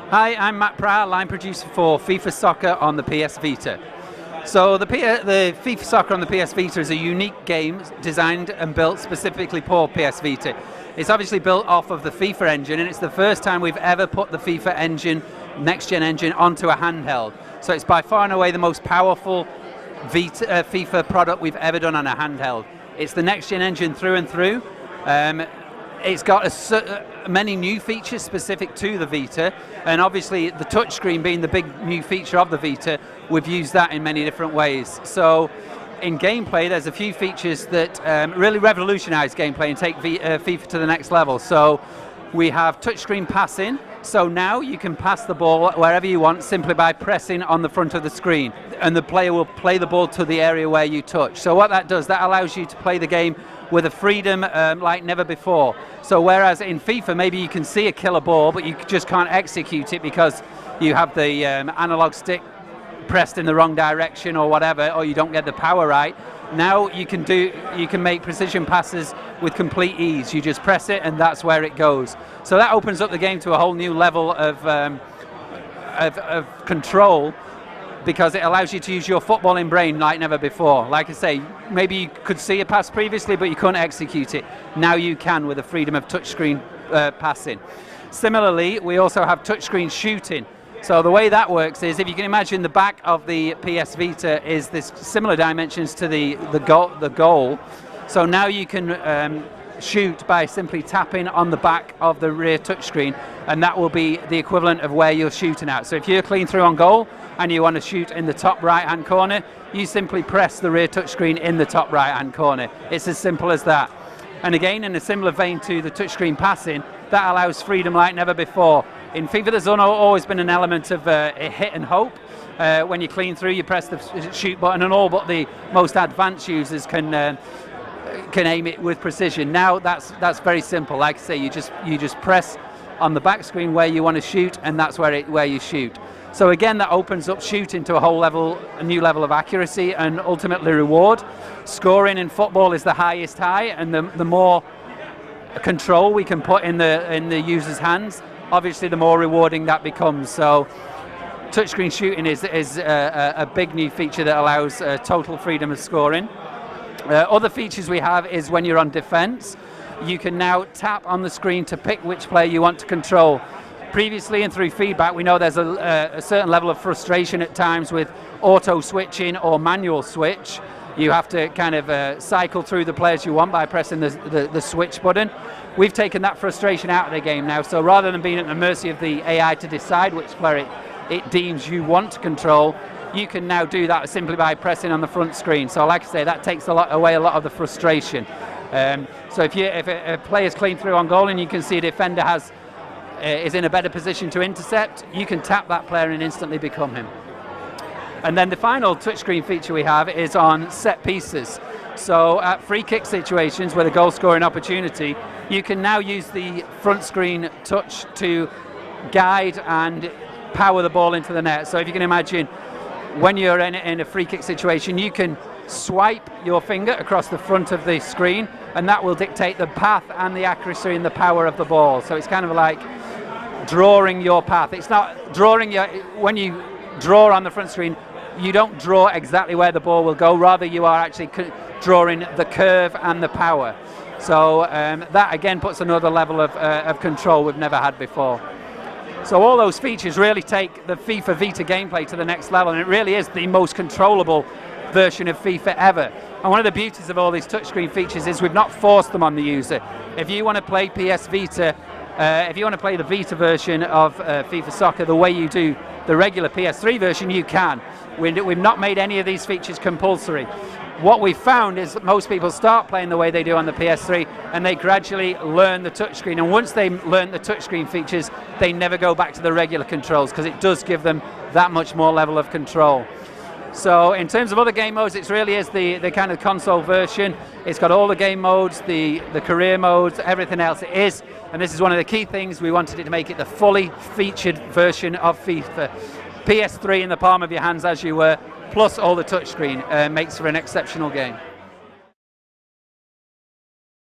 Hi, I'm Matt Prowl, line producer for FIFA Soccer on the PS Vita. So the FIFA Soccer on the PS Vita is a unique game designed and built specifically for PS Vita. It's obviously built off of the FIFA engine, and it's the first time we've ever put the FIFA engine, next-gen engine, onto a handheld. So it's by far and away the most powerful FIFA product we've ever done on a handheld. It's the next-gen engine through and through. It's got many new features specific to the Vita, and obviously the touchscreen being the big new feature of the Vita, we've used that in many different ways. So in gameplay, there's a few features that really revolutionize gameplay and take FIFA to the next level. So we have touchscreen passing, so now you can pass the ball wherever you want simply by pressing on the front of the screen, and the player will play the ball to the area where you touch. So what that does, that allows you to play the game with a freedom like never before. So whereas in FIFA maybe you can see a killer ball but you just can't execute it because you have the analog stick pressed in the wrong direction or whatever, or you don't get the power right, now you can make precision passes with complete ease. You just press it and that's where it goes. So that opens up the game to a whole new level of control, because it allows you to use your footballing brain like never before. Like I say, maybe you could see a pass previously but you couldn't execute it. Now you can with the freedom of touchscreen passing. Similarly, we also have touchscreen shooting. So the way that works is, if you can imagine, the back of the PS Vita is this similar dimensions to the goal. So now you can shoot by simply tapping on the back of the rear touchscreen, and that will be the equivalent of where you're shooting at. So if you're clean through on goal and you want to shoot in the top right hand corner, you simply press the rear touchscreen in the top right hand corner. It's as simple as that. And again, in a similar vein to the touchscreen passing, that allows freedom like never before. In FIFA, there's always been an element of a hit and hope. When you clean through, you press the shoot button, and all but the most advanced users can aim it with precision. Now that's very simple. Like I say, you just press on the back screen where you want to shoot, and that's where you shoot. So again, that opens up shooting to a new level of accuracy and ultimately reward. Scoring in football is the highest high, and the more control we can put in the user's hands, obviously the more rewarding that becomes. So touchscreen shooting is a big new feature that allows total freedom of scoring. Other features we have is when you're on defense, you can now tap on the screen to pick which player you want to control. Previously and through feedback, we know there's a certain level of frustration at times with auto switching or manual switch. You have to kind of cycle through the players you want by pressing the switch button. We've taken that frustration out of the game now, so rather than being at the mercy of the AI to decide which player it deems you want to control, you can now do that simply by pressing on the front screen. So like I say, that takes away a lot of the frustration. So if a player's clean through on goal and you can see a defender is in a better position to intercept, you can tap that player and instantly become him. And then the final touchscreen feature we have is on set pieces. So at free kick situations with a goal scoring opportunity, you can now use the front screen touch to guide and power the ball into the net. So if you can imagine, when you're in a free kick situation, you can swipe your finger across the front of the screen, and that will dictate the path and the accuracy and the power of the ball. So it's kind of like drawing your path. It's not drawing when you draw on the front screen, you don't draw exactly where the ball will go, rather you are actually drawing the curve and the power. So that again puts another level of control we've never had before. So all those features really take the FIFA Vita gameplay to the next level, and it really is the most controllable version of FIFA ever. And one of the beauties of all these touchscreen features is we've not forced them on the user. If you want to play PS Vita, if you want to play the Vita version of FIFA Soccer the way you do the regular PS3 version, you can. We've not made any of these features compulsory. What we've found is that most people start playing the way they do on the PS3 and they gradually learn the touchscreen, and once they learn the touchscreen features, they never go back to the regular controls, because it does give them that much more level of control. So in terms of other game modes, it really is the kind of console version. It's got all the game modes, the career modes, everything else it is, and this is one of the key things. We wanted it to make it the fully featured version of FIFA. PS3 in the palm of your hands as you were, plus all the touchscreen, makes for an exceptional game.